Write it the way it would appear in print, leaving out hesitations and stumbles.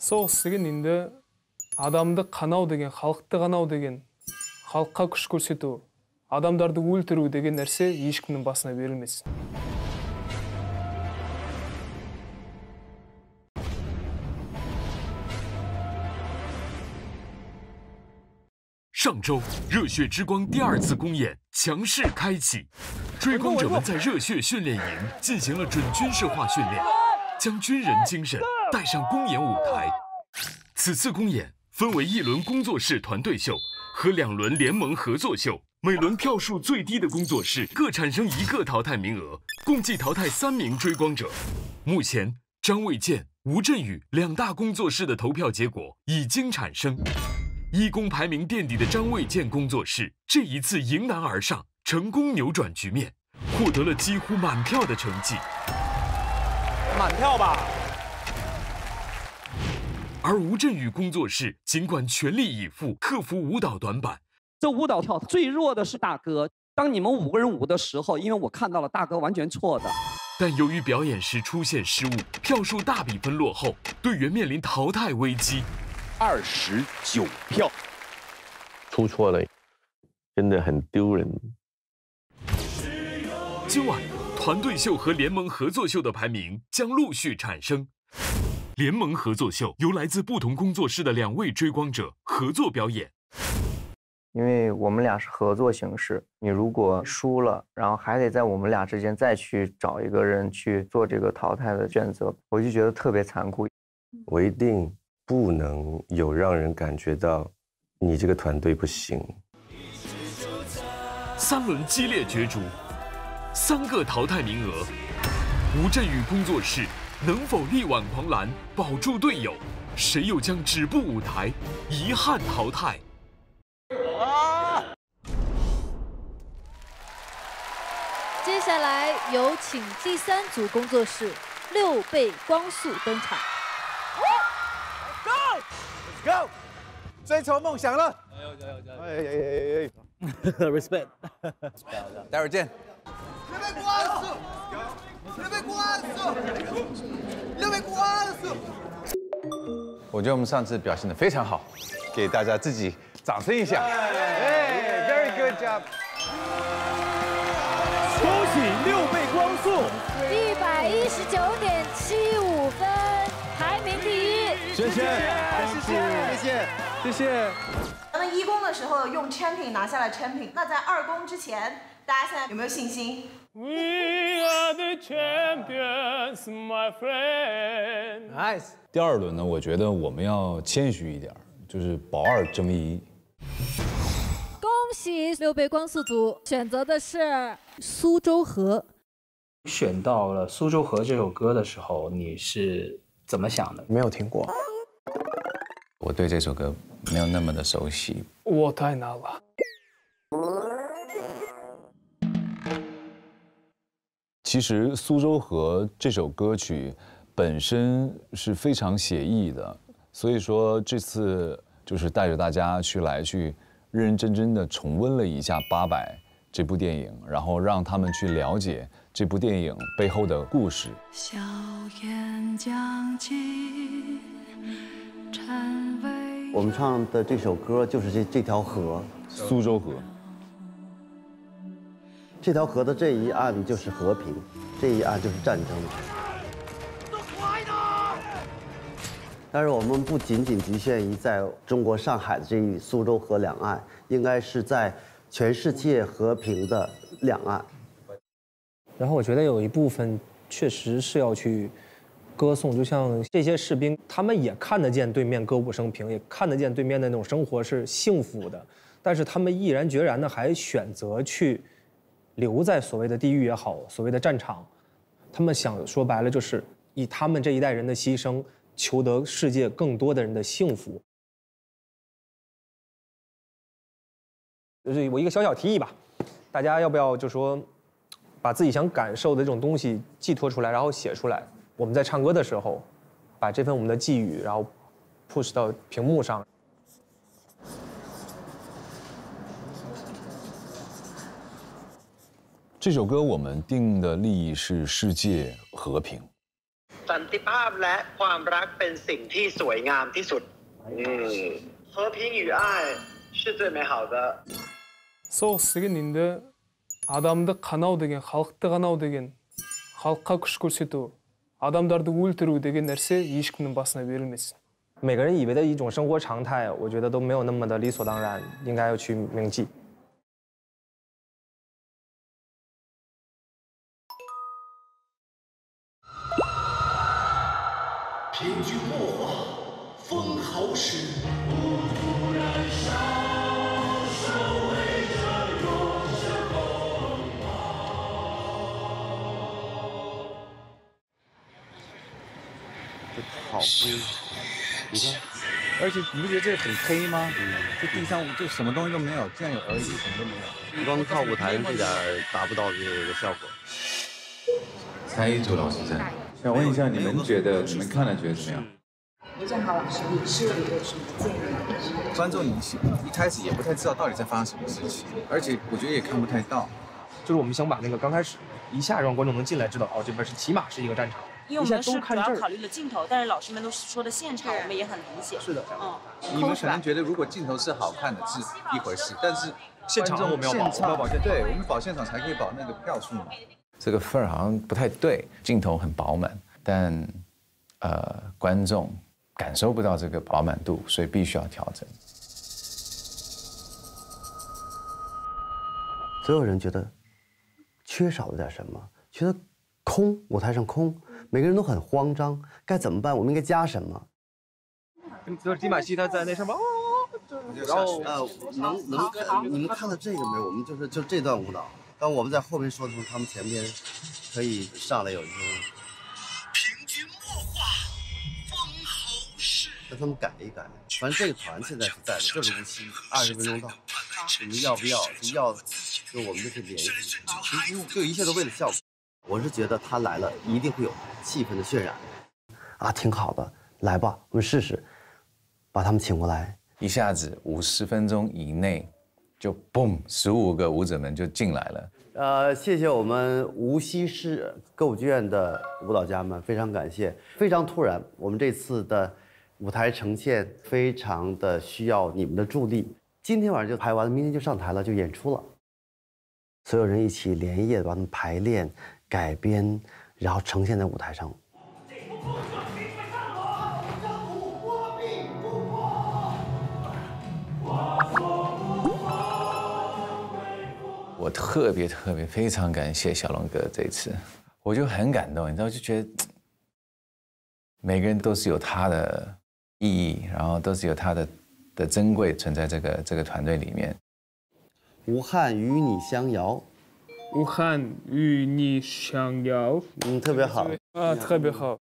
соғыс деген енді адамды қанау деген, халықты қанау деген, халыққа күш көрсету, адамдарды өлтіру деген нәрсе ешкімнің басына берілмес. 上周，热血之光第2次公演强势开启，追光者们在热血训练营进行了准军事化训练，将军人精神带上公演舞台。此次公演分为1轮工作室团队秀和2轮联盟合作秀，每轮票数最低的工作室各产生1个淘汰名额，共计淘汰3名追光者。目前，张卫健、吴镇宇2大工作室的投票结果已经产生。 一公排名垫底的张卫健工作室，这一次迎难而上，成功扭转局面，获得了几乎满票的成绩。满票吧。而吴镇宇工作室尽管全力以赴克服舞蹈短板，这舞蹈跳最弱的是大哥。当你们5个人舞的时候，因为我看到了大哥完全错的。 但由于表演时出现失误，票数大比分落后，队员面临淘汰危机。 29票，出错了，真的很丢人。今晚，团队秀和联盟合作秀的排名将陆续产生。联盟合作秀由来自不同工作室的2位追光者合作表演。因为我们俩是合作形式，你如果输了，然后还得在我们俩之间再去找一个人去做这个淘汰的选择，我就觉得特别残酷。我一定 不能有让人感觉到你这个团队不行。3轮激烈角逐，3个淘汰名额，吴镇宇工作室能否力挽狂澜，保住队友？谁又将止步舞台，遗憾淘汰？接下来有请第3组工作室6倍光速登场。 Go！ 追求梦想了！Respect！ 待会儿见。6倍光速，6倍光速，6倍光速。我觉得我们上次表现得非常好，给大家自己掌声一下。Very good job！ 恭喜6倍光速119.75分，排名第1。谢谢。 谢谢。咱们1公的时候用 champion 拿下了 champion， 那在2公之前，大家现在有没有信心 We are the champions, my friend. Nice。第2轮呢，我觉得我们要谦虚一点，就是保2争1。恭喜6倍光速组选择的是苏州河。选到了《苏州河》这首歌的时候，你是怎么想的？没有听过。 我对这首歌没有那么的熟悉。我太难了。其实《苏州河》这首歌曲本身是非常写意的，所以说这次就是带着大家去认认真真的重温了一下《800》这部电影，然后让他们去了解这部电影背后的故事。硝烟将尽。 我们唱的这首歌就是这条河，苏州河。这条河的这一岸就是和平，这一岸就是战争。但是我们不仅仅局限于在中国上海的这一苏州河两岸，应该是在全世界和平的两岸。然后我觉得有一部分确实是要去 歌颂，就像这些士兵，他们也看得见对面歌舞升平，也看得见对面的那种生活是幸福的，但是他们毅然决然的还选择去留在所谓的地狱也好，所谓的战场。他们想说白了，就是以他们这一代人的牺牲，求得世界更多的人的幸福。就是我一个小小提议吧，大家要不要就说，把自己想感受的这种东西寄托出来，然后写出来。 我们在唱歌的时候，把这份我们的寄语，然后 push 到屏幕上。这首歌我们定的利益是世界和平。สันติภาพและความรักเป็นสิ่งที่สวยงามที่สุด和平与爱是最美好的 соғыс деген енді адамды қанау деген, халықты қанау деген, халыққа күш көрсету, адамдарды өлтіру деген нәрсе ешкімнің басына берілмес. 每个人以为的一种生活常态，我觉得都没有那么的理所当然，应该要去铭记。凭据墨画，封侯时。不燃烧，守卫着永生光这好黑，你看，而且你不觉得这很黑吗？这地上就什么东西都没有，竟然有鹅翼，什么都没有。光靠舞台这点达不到这个效果。才艺组老师在，想问一下，你们看了觉得怎么样？吴建豪老师，你是有什么建议？观众一开始也不太知道到底在发生什么事情，而且我觉得也看不太到。就是我们想把那个刚开始一下让观众能进来知道，哦，这边是起码是一个战场。因为我们是主要考虑了镜头，但是老师们都说的现场，我们也很理解。是的，你们可能觉得如果镜头是好看的是一回事，但是现场我们要保现场，对，我们保现场才可以保那个票数嘛。这个份儿好像不太对，镜头很饱满，但观众感受不到这个饱满度，所以必须要调整。所有人觉得缺少了点什么，觉得空，舞台上空，每个人都很慌张，该怎么办？我们应该加什么？就是迪玛希他在那上面，然后你们看到这个没有？我们就这段舞蹈。当我们在后面说的时候，他们前面可以上来有一个平均墨画，封侯氏。让他们改一改。反正这个团现在是在的，就是无期，20分钟到。你们要不要？要，就我们就去联系。其实就一切都为了效果。我是觉得他来了一定会有气氛的渲染。啊，挺好的，来吧，我们试试，把他们请过来。一下子50分钟以内。就嘣，15个舞者们就进来了。谢谢我们无锡市歌舞剧院的舞蹈家们，非常感谢。非常突然，我们这次的舞台呈现非常的需要你们的助力。今天晚上就排完了，明天就上台了，就演出了。所有人一起连夜把它们排练、改编，然后呈现在舞台上。我特别非常感谢小龙哥这一次，我就很感动，你知道，就觉得每个人都是有他的意义，然后都是有他的珍贵存在这个团队里面。吴汉与你相遥，武汉与你相遥，特别好啊，特别好。